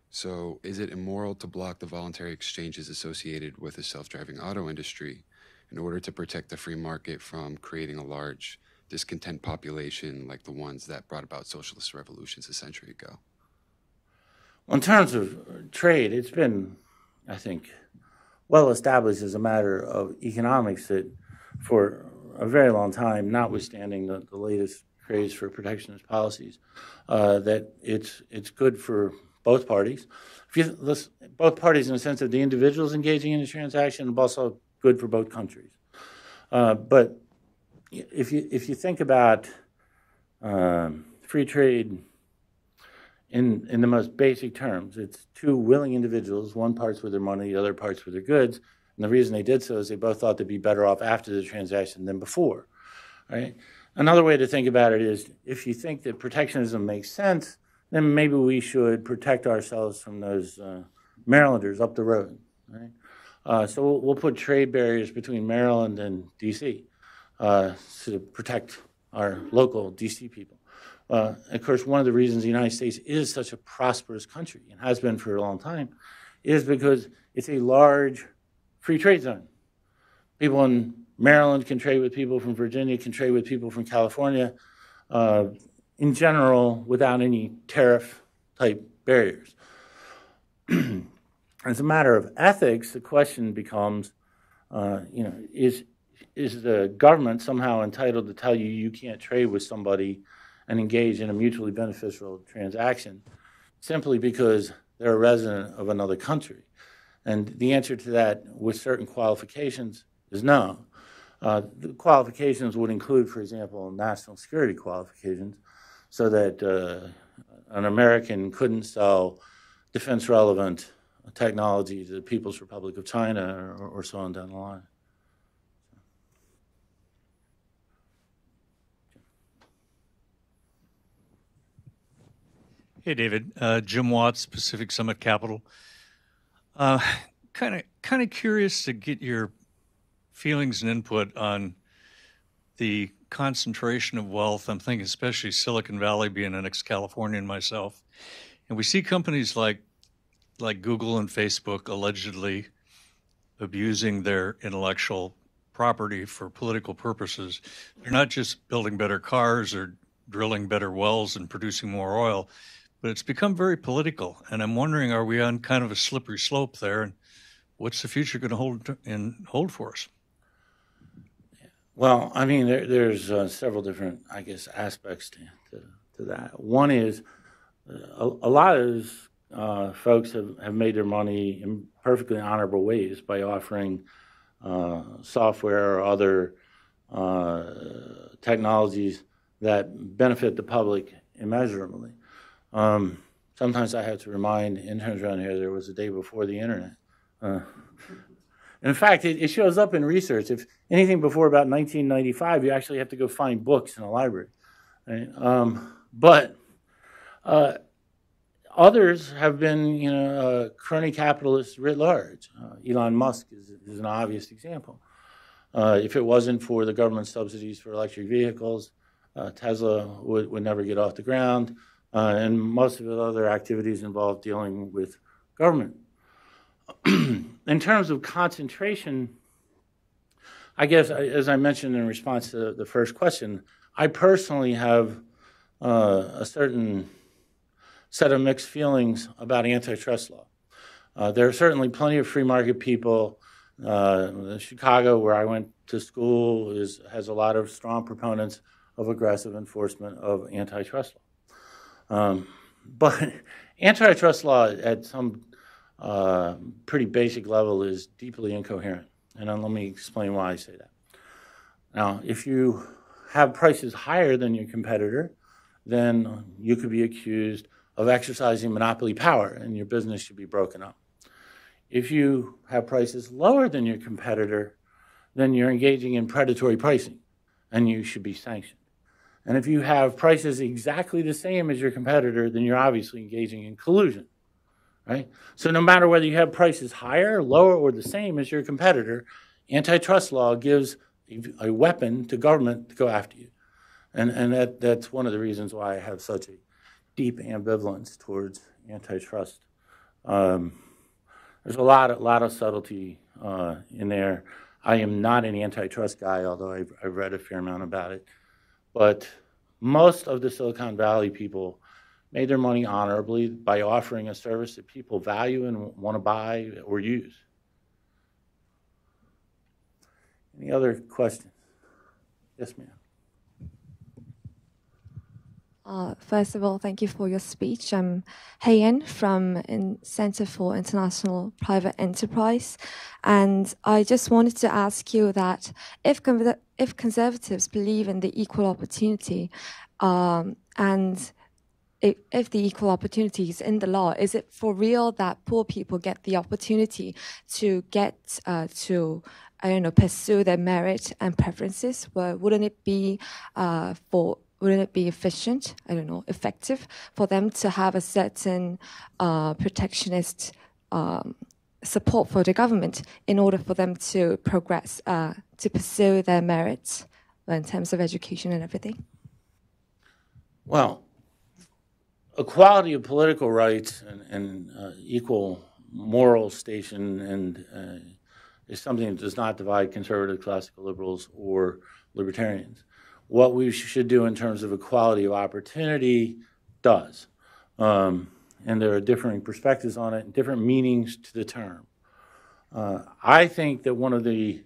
So is it immoral to block the voluntary exchanges associated with the self-driving auto industry in order to protect the free market from creating a large discontent population like the ones that brought about socialist revolutions a century ago? Well, in terms of trade, it's been, I think, well established as a matter of economics that for a very long time, notwithstanding the latest craze for protectionist policies, that it's good for both parties. If you listen, both parties in the sense of the individuals engaging in the transaction, but also good for both countries. But if you think about free trade in the most basic terms, it's two willing individuals, one parts with their money, the other parts with their goods. And the reason they did so is they both thought they'd be better off after the transaction than before, right? Another way to think about it is if you think that protectionism makes sense, then maybe we should protect ourselves from those Marylanders up the road, right? So we'll put trade barriers between Maryland and D.C. To protect our local D.C. people. Of course, one of the reasons the United States is such a prosperous country, and has been for a long time, is because it's a large free trade zone. People in Maryland can trade with people from Virginia, can trade with people from California, in general, without any tariff-type barriers. As a matter of ethics, the question becomes, is the government somehow entitled to tell you you can't trade with somebody and engage in a mutually beneficial transaction simply because they're a resident of another country? And the answer to that, with certain qualifications, is no. The qualifications would include, for example, national security qualifications, so that an American couldn't sell defense-relevant technology to the People's Republic of China or so on down the line. Hey, David. Jim Watts, Pacific Summit Capital. Kind of curious to get your feelings and input on the concentration of wealth. I'm thinking especially Silicon Valley, being an ex-Californian myself. And we see companies like Google and Facebook allegedly abusing their intellectual property for political purposes. They're not just building better cars or drilling better wells and producing more oil, but it's become very political. And I'm wondering, are we on kind of a slippery slope there? And what's the future going to hold for us? Well, I mean, there's several different, I guess, aspects to that. One is a lot of those folks have made their money in perfectly honorable ways by offering software or other technologies that benefit the public immeasurably. Sometimes I have to remind interns around here there was a day before the internet. In fact, it shows up in research. If anything before about 1995, you actually have to go find books in a library. Right? But others have been, crony capitalists writ large. Elon Musk is an obvious example. If it wasn't for the government subsidies for electric vehicles, Tesla would never get off the ground, and most of his other activities involve dealing with government. In terms of concentration, I guess, as I mentioned in response to the first question, I personally have a certain set of mixed feelings about antitrust law. There are certainly plenty of free market people. Chicago, where I went to school, has a lot of strong proponents of aggressive enforcement of antitrust law. But Antitrust law at some pretty basic level is deeply incoherent. And then let me explain why I say that. Now, if you have prices higher than your competitor, then you could be accused of exercising monopoly power and your business should be broken up. If you have prices lower than your competitor, then you're engaging in predatory pricing and you should be sanctioned. And if you have prices exactly the same as your competitor, then you're obviously engaging in collusion, right? So no matter whether you have prices higher, lower, or the same as your competitor, antitrust law gives a weapon to government to go after you. And that's one of the reasons why I have such a deep ambivalence towards antitrust. There's a lot of subtlety in there. I am not an antitrust guy, although I've read a fair amount about it. But most of the Silicon Valley people made their money honorably by offering a service that people value and want to buy or use. Any other questions? Yes, ma'am. First of all, thank you for your speech. I'm Hayen from Center for International Private Enterprise. And I just wanted to ask you that if conservatives believe in the equal opportunity and if the equal opportunity is in the law, is it for real that poor people get the opportunity to get pursue their merit and preferences? Well, wouldn't it be efficient, effective for them to have a certain protectionist support for the government in order for them to progress, to pursue their merits in terms of education and everything? Well, equality of political rights and equal moral station is something that does not divide conservative, classical liberals, or libertarians. What we should do in terms of equality of opportunity does. And there are differing perspectives on it and different meanings to the term. I think that one of the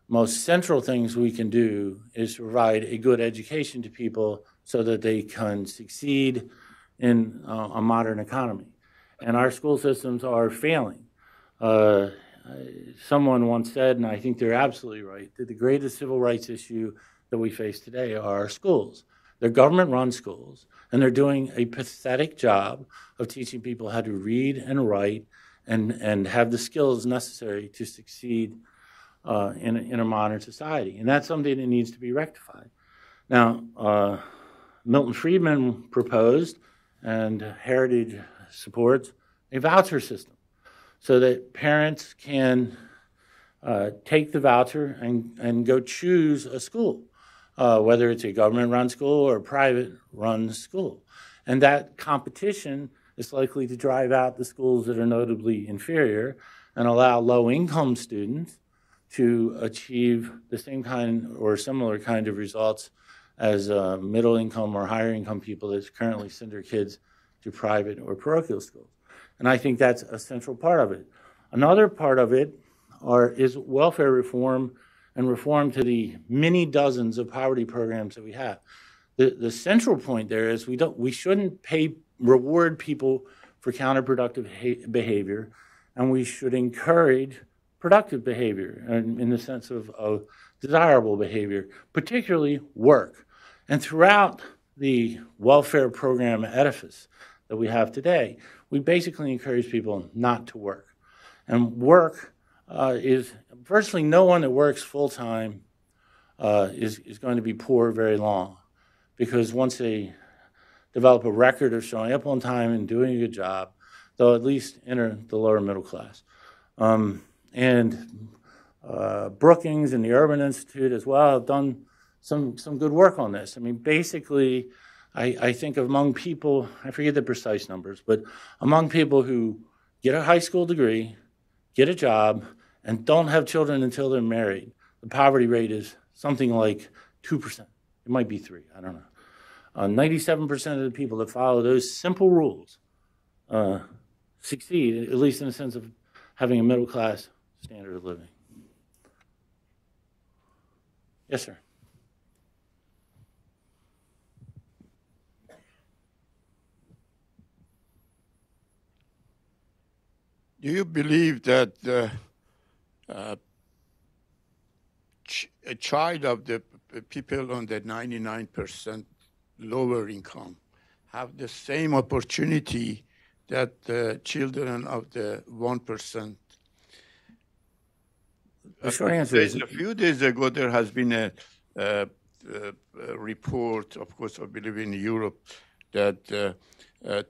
most central things we can do is to provide a good education to people so that they can succeed in a modern economy. And our school systems are failing. Someone once said, and I think they're absolutely right, that the greatest civil rights issue that we face today are our schools. They're government-run schools, and they're doing a pathetic job of teaching people how to read and write and have the skills necessary to succeed in a modern society. And that's something that needs to be rectified. Now, Milton Friedman proposed, and Heritage supports, a voucher system so that parents can take the voucher and go choose a school, whether it's a government-run school or a private-run school. And that competition is likely to drive out the schools that are notably inferior and allow low-income students to achieve the same kind or similar kind of results as middle-income or higher-income people that currently send their kids to private or parochial schools. And I think that's a central part of it. Another part of it is welfare reform and reform to the many dozens of poverty programs that we have. The central point there is we shouldn't reward people for counterproductive behavior, and we should encourage productive behavior in the sense of desirable behavior, particularly work. And throughout the welfare program edifice that we have today, we basically encourage people not to work. And work is virtually no one that works full-time is going to be poor very long, because once they develop a record of showing up on time and doing a good job, they'll at least enter the lower middle class. Brookings and the Urban Institute as well have done some good work on this. I mean, basically, I think among people, I forget the precise numbers, but among people who get a high school degree, get a job, and don't have children until they're married, the poverty rate is something like 2%. It might be 3%, I don't know. 97% of the people that follow those simple rules succeed, at least in the sense of having a middle-class standard of living. Yes, sir. do you believe that a child of the people on the 99% lower income have the same opportunity that the children of the 1%? The short answer is A few days ago, there has been a report, of course, I believe in Europe, that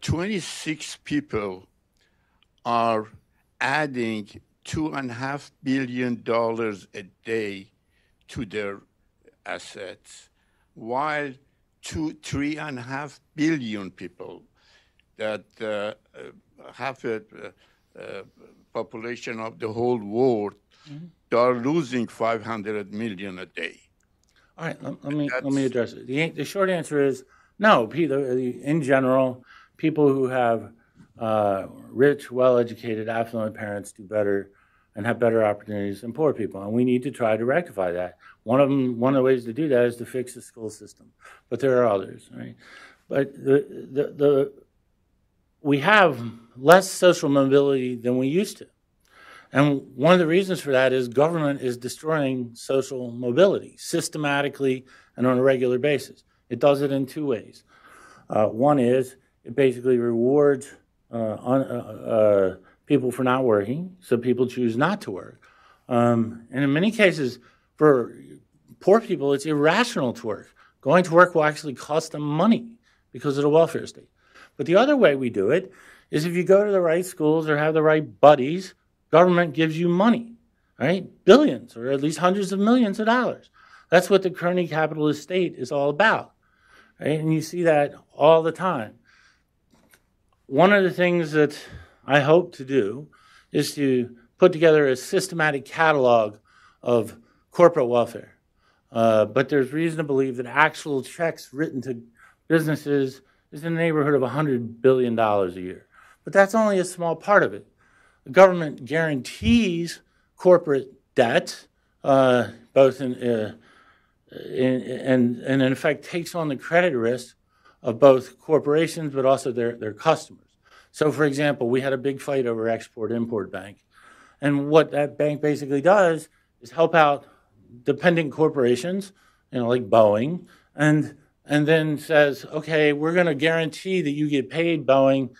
26 people are adding $2.5 billion a day to their assets, while 3.5 billion people that have a population of the whole world are losing 500 million a day. all right. Let me address it. The short answer is no. In general, people who have rich, well-educated, affluent parents do better and have better opportunities than poor people, and we need to try to rectify that. One of the ways to do that is to fix the school system, but there are others, right? But we have less social mobility than we used to, and one of the reasons for that is government is destroying social mobility systematically and on a regular basis. It does it in two ways. One is it basically rewards people for not working, so people choose not to work. And in many cases, for poor people, it's irrational to work. Going to work will actually cost them money because of the welfare state. But the other way we do it is if you go to the right schools or have the right buddies, government gives you money, right? Billions or at least hundreds of millions of dollars. That's what the crony capitalist state is all about, right? And you see that all the time. One of the things that I hope to do is to put together a systematic catalog of corporate welfare. But there's reason to believe that actual checks written to businesses is in the neighborhood of $100 billion a year. But that's only a small part of it. The government guarantees corporate debt, both and in effect takes on the credit risk of both corporations but also their customers. So, for example, we had a big fight over Export-Import Bank. And what that bank basically does is help out dependent corporations, like Boeing, and then says, okay, we're going to guarantee that you get paid, Boeing,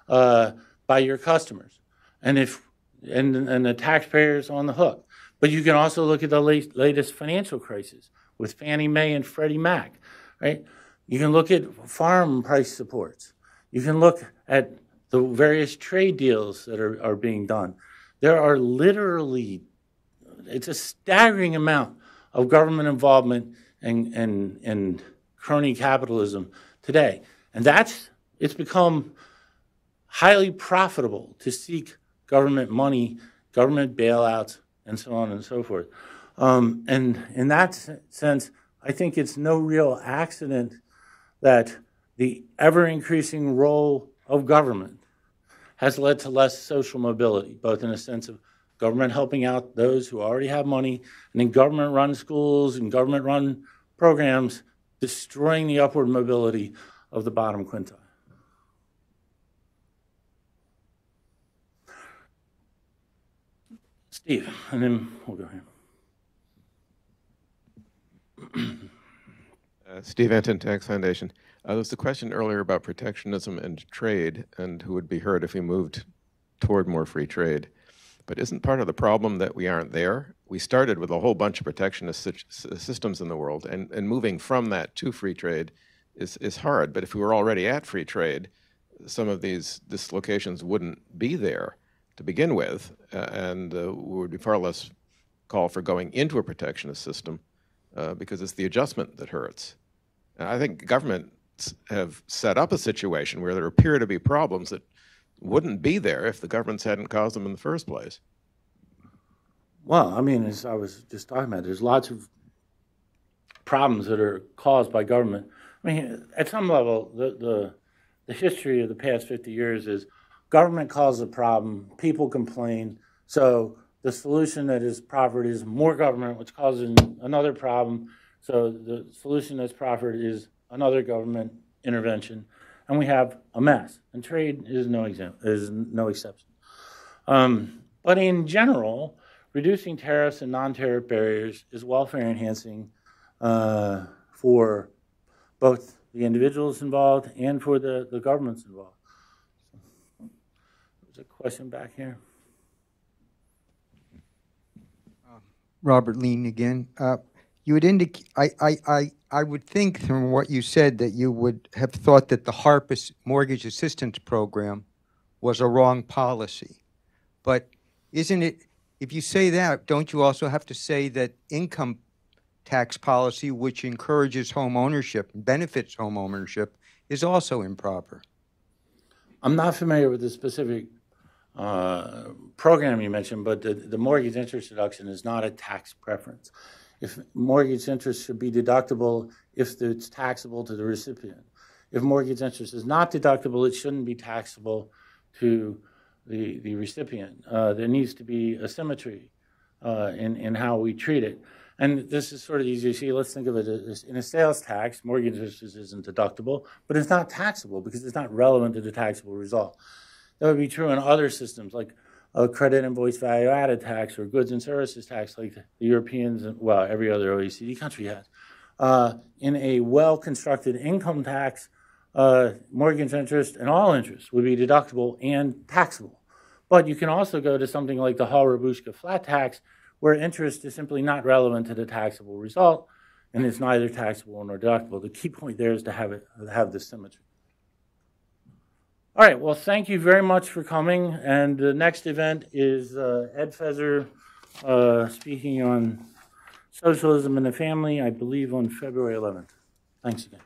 by your customers. And the taxpayers on the hook. But you can also look at the latest financial crisis with Fannie Mae and Freddie Mac, right? You can look at farm price supports. You can look at the various trade deals that are being done. There are literally, it's a staggering amount of government involvement and crony capitalism today. And it's become highly profitable to seek government money, government bailouts, and so on and so forth. And in that sense, I think it's no real accident that the ever-increasing role of government has led to less social mobility, both in a sense of government helping out those who already have money, and then government-run schools and government-run programs destroying the upward mobility of the bottom quintile. Steve, and then we'll go here. Steve Anton, Tax Foundation. There was a question earlier about protectionism and trade and who would be hurt if we moved toward more free trade. But isn't part of the problem that we aren't there? We started with a whole bunch of protectionist systems in the world, and moving from that to free trade is hard. But if we were already at free trade, some of these dislocations wouldn't be there to begin with, and would be far less call for going into a protectionist system because it's the adjustment that hurts. And I think governments have set up a situation where there appear to be problems that wouldn't be there if the governments hadn't caused them in the first place. Well, I mean, as I was just talking about, there's lots of problems that are caused by government. I mean, at some level, the history of the past 50 years is government causes a problem, people complain, so the solution that is proffered is more government, which causes another problem, so the solution that's proffered is another government intervention, and we have a mess. And trade is no exception. But in general, reducing tariffs and non-tariff barriers is welfare enhancing for both the individuals involved and for the governments involved. There's a question back here. Robert Lean again. You would indicate, I would think from what you said that you would have thought that the HARP mortgage assistance program was a wrong policy. But isn't it, if you say that, don't you also have to say that income tax policy, which encourages home ownership and benefits home ownership, is also improper? I'm not familiar with the specific program you mentioned, but the mortgage interest deduction is not a tax preference. If mortgage interest should be deductible if it's taxable to the recipient. If mortgage interest is not deductible, it shouldn't be taxable to the recipient. There needs to be a symmetry in how we treat it. And this is sort of easy to see. Let's think of it as in a sales tax, mortgage interest isn't deductible, but it's not taxable because it's not relevant to the taxable result. That would be true in other systems like a credit invoice value added tax or goods and services tax like the Europeans, and well, every other OECD country has. In a well-constructed income tax, mortgage interest and all interest would be deductible and taxable. But you can also go to something like the Hall-Rabushka flat tax, where interest is simply not relevant to the taxable result, and it's neither taxable nor deductible. The key point there is to have this symmetry. All right, well, thank you very much for coming. And the next event is Ed Fezer speaking on socialism in the family, I believe on February 11th. Thanks again.